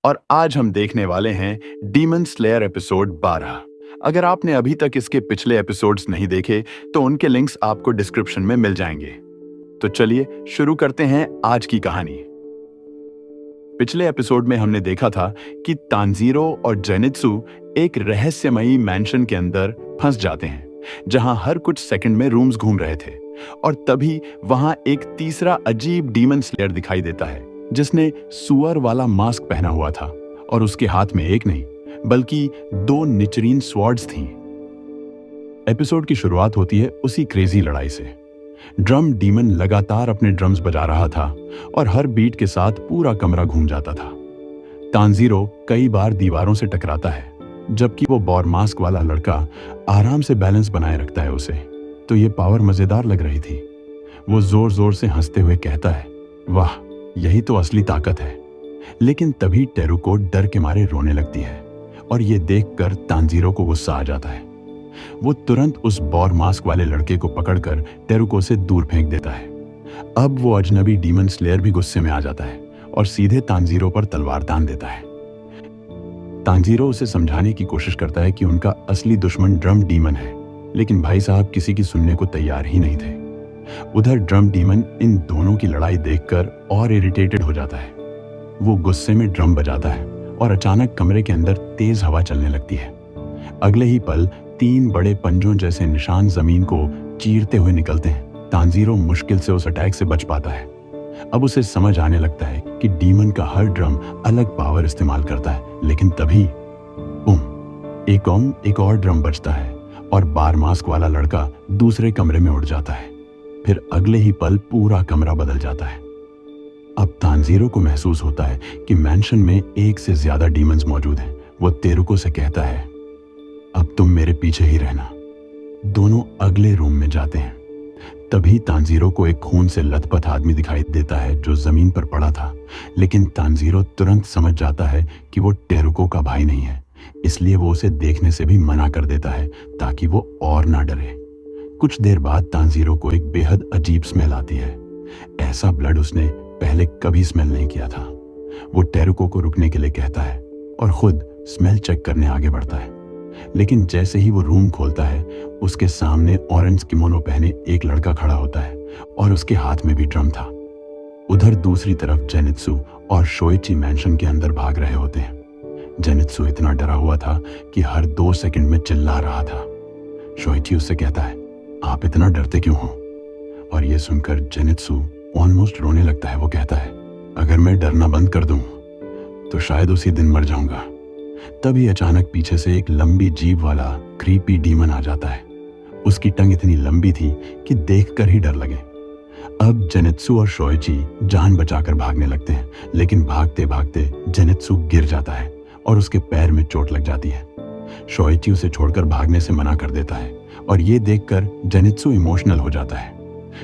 और आज हम देखने वाले हैं डीमन स्लेयर एपिसोड 12। अगर आपने अभी तक इसके पिछले एपिसोड्स नहीं देखे तो उनके लिंक्स आपको डिस्क्रिप्शन में मिल जाएंगे। तो चलिए शुरू करते हैं आज की कहानी। पिछले एपिसोड में हमने देखा था कि तांजीरो और जेनित्सु एक रहस्यमयी मैंशन के अंदर फंस जाते हैं जहां हर कुछ सेकंड में रूम्स घूम रहे थे, और तभी वहां एक तीसरा अजीब डीमन स्लेयर दिखाई देता है जिसने सुअर वाला मास्क पहना हुआ था और उसके हाथ में एक नहीं बल्कि 2 निचरीन स्वॉर्ड्स थीं। एपिसोड की शुरुआत होती है उसी क्रेजी लड़ाई से। ड्रम डीमन लगातार अपने ड्रम्स बजा रहा था और हर बीट के साथ पूरा कमरा घूम जाता था। तांजीरो कई बार दीवारों से टकराता है जबकि वो बॉर मास्क वाला लड़का आराम से बैलेंस बनाए रखता है उसे। तो ये पावर मजेदार लग रही थी। वो जोर जोर से हंसते हुए कहता है, वाह, यही तो असली ताकत है। लेकिन तभी टेरुको डर के मारे रोने लगती है और ये देखकर तांजीरो को गुस्सा आ जाता है। वो तुरंत उस बॉर मास्क वाले लड़के को पकड़कर टेरुको से दूर फेंक देता है। अब वो अजनबी डीमन स्लेयर भी गुस्से में आ जाता है और सीधे तांजीरो पर तलवार तान देता है। तांजीरो उसे समझाने की कोशिश करता है कि उनका असली दुश्मन ड्रम डीमन है, लेकिन भाई साहब किसी की सुनने को तैयार ही नहीं थे। उधर ड्रम डीमन इन दोनों की लड़ाई देखकर और इरिटेटेड हो जाता है। वो गुस्से में ड्रम बजाता है और अचानक कमरे के अंदर तेज हवा चलने लगती है। अगले ही पल 3 बड़े पंजों जैसे निशान जमीन को चीरते हुए निकलते हैं। तांजीरो मुश्किल से उस अटैक से बच पाता है। अब उसे समझ आने लगता है कि डीमन का हर ड्रम अलग पावर इस्तेमाल करता है, लेकिन तभी बूम, एक और ड्रम बजता है और बार मास्क वाला लड़का दूसरे कमरे में उड़ जाता है। फिर अगले ही पल पूरा कमरा बदल जाता है। अब तांजीरो को महसूस होता है कि मैंशन में एक से ज्यादा डीमंस मौजूद हैं। वो तेरुको से कहता है, अब तुम मेरे पीछे ही रहना। दोनों अगले रूम में जाते हैं। तभी तांजीरो को एक खून से लथपथ आदमी दिखाई देता है जो जमीन पर पड़ा था, लेकिन तांजीरो तुरंत समझ जाता है कि वो टेरुको का भाई नहीं है, इसलिए वो उसे देखने से भी मना कर देता है ताकि वो और ना डरे। कुछ देर बाद तांजीरो को एक बेहद अजीब स्मेल आती है। ऐसा ब्लड उसने पहले कभी स्मेल नहीं किया था। वो टेरुको को रुकने के लिए कहता है और खुद स्मेल चेक करने आगे बढ़ता है, लेकिन जैसे ही वो रूम खोलता है उसके सामने ऑरेंज किमोनो पहने एक लड़का खड़ा होता है और उसके हाथ में भी ड्रम था। उधर दूसरी तरफ जेनित्सु और शोइची मैंशन के अंदर भाग रहे होते हैं। जेनित्सु इतना डरा हुआ था कि हर 2 सेकंड में चिल्ला रहा था। शोइची उससे कहता है, आप इतना डरते क्यों हो? और ये सुनकर जेनित्सु ऑलमोस्ट रोने लगता है। वो कहता है, अगर मैं डरना बंद कर दूं तो शायद उसी दिन मर जाऊंगा। तभी अचानक पीछे से एक लंबी जीभ वाला क्रीपी डीमन आ जाता है। उसकी टंग इतनी लंबी थी कि देखकर ही डर लगे। अब जेनित्सु और शोइची जान बचाकर भागने लगते हैं, लेकिन भागते भागते जेनित्सु गिर जाता है और उसके पैर में चोट लग जाती है। शोइची उसे छोड़कर भागने से मना कर देता है और ये देखकर जेनित्सु इमोशनल हो जाता है।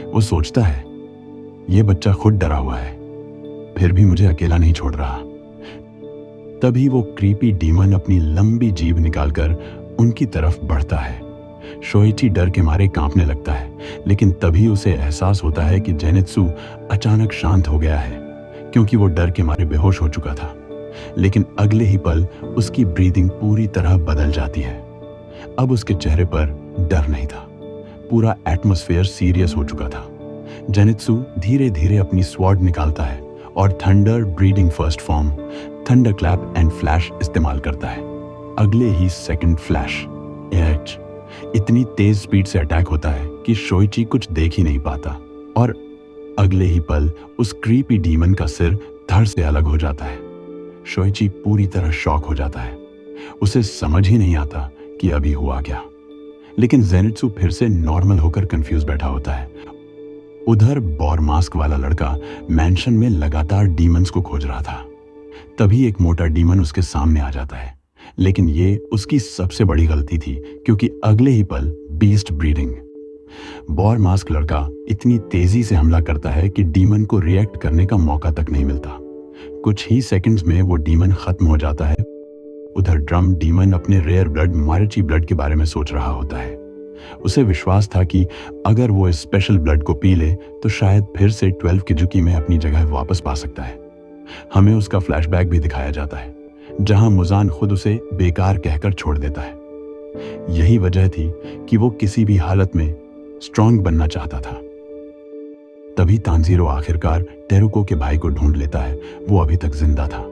वो सोचता है, ये बच्चा खुद डरा हुआ है, फिर भी मुझे अकेला नहीं छोड़ रहा। तभी वो क्रीपी डीमन अपनी लंबी जीभ निकालकर उनकी तरफ बढ़ता है। शोइची डर के मारे कांपने लगता है, लेकिन तभी उसे एहसास होता है कि जेनित्सु अचानक शांत हो गया है क्योंकि वो डर के मारे बेहोश हो चुका था। लेकिन अगले ही पल उसकी ब्रीदिंग पूरी तरह बदल जाती है। अब उसके चेहरे पर डर नहीं था, पूरा एटमॉस्फेयर सीरियस हो चुका था। जेनित्सु धीरे धीरे अपनी स्वॉर्ड निकालता है और thunder breeding first form thunder clap and flash इस्तेमाल करता है। अगले ही सेकंड फ्लैश एच इतनी तेज स्पीड से अटैक होता है कि शोइची कुछ देख ही नहीं पाता, और अगले ही पल उस क्रीपी डीमन का सिर धड़ से अलग हो जाता है। शोइची पूरी तरह शॉक हो जाता है। उसे समझ ही नहीं आता कि अभी हुआ क्या, लेकिन जेनित्सु फिर से नॉर्मल होकर कंफ्यूज बैठा होता है। उधर बॉर मास्क वाला लड़का मैंशन में लगातार डीमंस को खोज रहा था। तभी एक मोटा डीमन उसके सामने आ जाता है, लेकिन ये उसकी सबसे बड़ी गलती थी क्योंकि अगले ही पल बीस्ट ब्रीडिंग। बॉर मास्क लड़का इतनी तेजी से हमला करता है कि डीमन को रिएक्ट करने का मौका तक नहीं मिलता। कुछ ही सेकंड्स में वो डीमन खत्म हो जाता है। उधर ड्रम डीमन अपने रेयर ब्लड मारिची ब्लड के बारे में सोच रहा होता है। उसे विश्वास था कि अगर वो इस स्पेशल ब्लड को पी ले तो शायद फिर से 12 किजुकी में अपनी जगह वापस पा सकता है। हमें उसका फ्लैशबैक भी दिखाया जाता है, जहां मुजान खुद उसे बेकार कहकर छोड़ देता है। यही वजह थी कि वो किसी भी हालत में स्ट्रांग बनना चाहता था। तभी तानजीरो आखिरकार टेरुको के भाई को ढूंढ लेता है। वो अभी तक जिंदा था।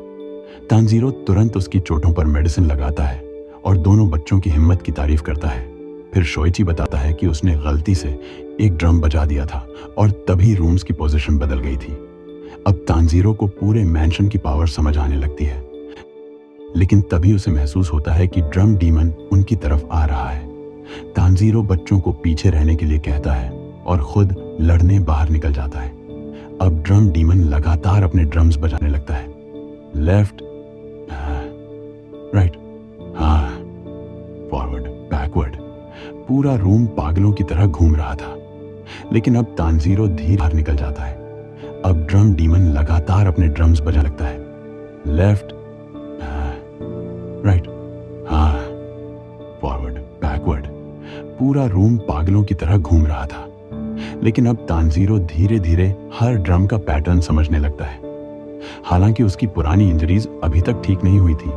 तानजीरो तुरंत उसकी चोटों पर मेडिसिन लगाता है और दोनों बच्चों की हिम्मत की तारीफ करता है। फिर शोइची बताता है कि उसने गलती से एक ड्रम बजा दिया था और तभी रूम्स की पोजीशन बदल गई थी। अब तानजीरो को पूरे मैंशन की पावर समझ आने लगती है, लेकिन तभी उसे महसूस होता है कि ड्रम डीमन उनकी तरफ आ रहा है। तानजीरो बच्चों को पीछे रहने के लिए कहता है और खुद लड़ने बाहर निकल जाता है। अब ड्रम डीमन लगातार अपने ड्रम्स बजाने लगता है। लेफ्ट, राइट, हाँ, फॉरवर्ड, बैकवर्ड। पूरा रूम पागलों की तरह घूम रहा था। लेकिन अब तानजीरो धीरे बाहर निकल जाता है। अब ड्रम डीमन लगातार अपने ड्रम्स बजाने लगता है। लेफ्ट, राइट, हाँ, फॉरवर्ड, बैकवर्ड। पूरा रूम पागलों की तरह घूम रहा था। लेकिन अब तानजीरो धीरे धीरे हर ड्रम का पैटर्न समझने लगता है। हालांकि उसकी पुरानी इंजरीज अभी तक ठीक नहीं हुई थी,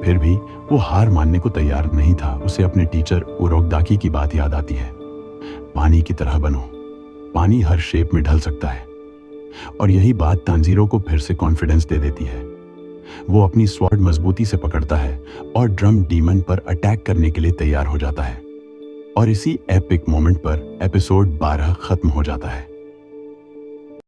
फिर भी वो हार मानने को तैयार नहीं था। उसे अपने टीचर उरोगदाकी की बात याद आती है। पानी की तरह बनो, पानी हर शेप में ढल सकता है। और यही बात तानजीरो को फिर से कॉन्फिडेंस दे देती है। वो अपनी स्वॉर्ड मजबूती से पकड़ता है और ड्रम डीमन पर अटैक करने के लिए तैयार हो जाता है। और इसी एपिक मोमेंट पर एपिसोड 12 खत्म हो जाता है।